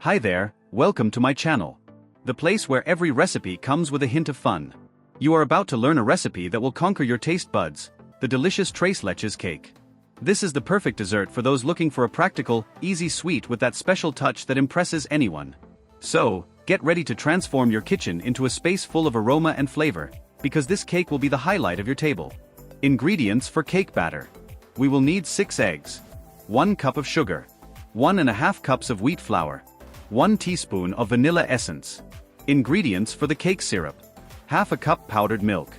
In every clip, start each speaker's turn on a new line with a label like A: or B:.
A: Hi there, welcome to my channel. The place where every recipe comes with a hint of fun. You are about to learn a recipe that will conquer your taste buds, the delicious tres leches cake. This is the perfect dessert for those looking for a practical, easy sweet with that special touch that impresses anyone. So, get ready to transform your kitchen into a space full of aroma and flavor, because this cake will be the highlight of your table. Ingredients for cake batter. We will need 6 eggs, 1 cup of sugar, 1½ cups of wheat flour, 1 teaspoon of vanilla essence. Ingredients for the cake syrup. ½ cup powdered milk,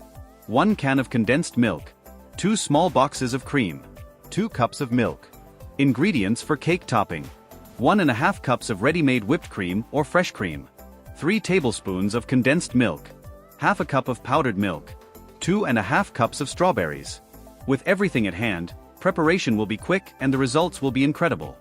A: 1 can of condensed milk, 2 small boxes of cream, 2 cups of milk. Ingredients for cake topping. 1½ cups of ready-made whipped cream or fresh cream, 3 tablespoons of condensed milk, ½ cup of powdered milk, 2½ cups of strawberries. With everything at hand, preparation will be quick and the results will be incredible.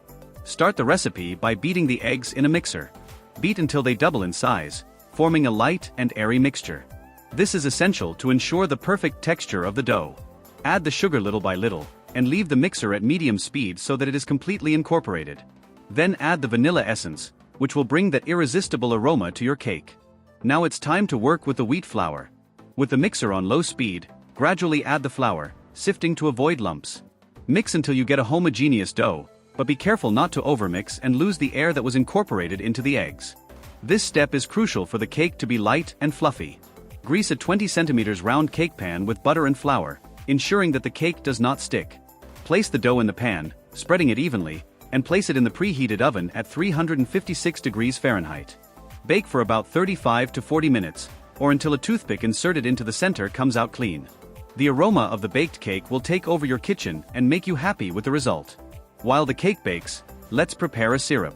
A: Start the recipe by beating the eggs in a mixer. Beat until they double in size, forming a light and airy mixture. This is essential to ensure the perfect texture of the dough. Add the sugar little by little, and leave the mixer at medium speed so that it is completely incorporated. Then add the vanilla essence, which will bring that irresistible aroma to your cake. Now it's time to work with the wheat flour. With the mixer on low speed, gradually add the flour, sifting to avoid lumps. Mix until you get a homogeneous dough, but be careful not to overmix and lose the air that was incorporated into the eggs. This step is crucial for the cake to be light and fluffy. Grease a 20 cm round cake pan with butter and flour, ensuring that the cake does not stick. Place the dough in the pan, spreading it evenly, and place it in the preheated oven at 356 degrees Fahrenheit. Bake for about 35 to 40 minutes, or until a toothpick inserted into the center comes out clean. The aroma of the baked cake will take over your kitchen and make you happy with the result. While the cake bakes, let's prepare a syrup.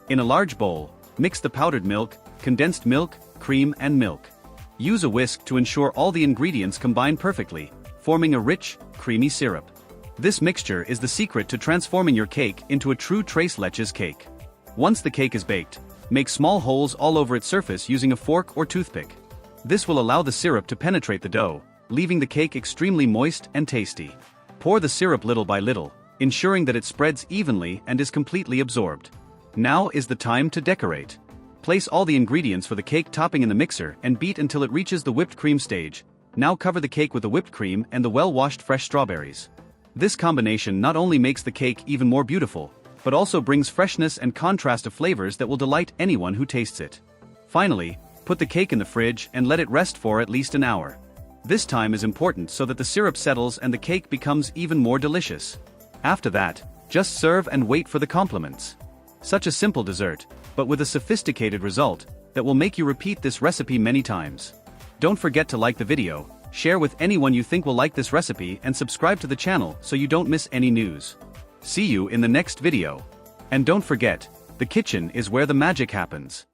A: In a large bowl, mix the powdered milk, condensed milk, cream and milk. Use a whisk to ensure all the ingredients combine perfectly, forming a rich, creamy syrup. This mixture is the secret to transforming your cake into a true tres leches cake. Once the cake is baked, make small holes all over its surface using a fork or toothpick. This will allow the syrup to penetrate the dough, leaving the cake extremely moist and tasty. Pour the syrup little by little, ensuring that it spreads evenly and is completely absorbed. Now is the time to decorate. Place all the ingredients for the cake topping in the mixer and beat until it reaches the whipped cream stage. Now cover the cake with the whipped cream and the well-washed fresh strawberries. This combination not only makes the cake even more beautiful, but also brings freshness and contrast of flavors that will delight anyone who tastes it. Finally, put the cake in the fridge and let it rest for at least an hour. This time is important so that the syrup settles and the cake becomes even more delicious. After that, just serve and wait for the compliments. Such a simple dessert, but with a sophisticated result that will make you repeat this recipe many times. Don't forget to like the video, share with anyone you think will like this recipe and subscribe to the channel so you don't miss any news. See you in the next video. And don't forget, the kitchen is where the magic happens.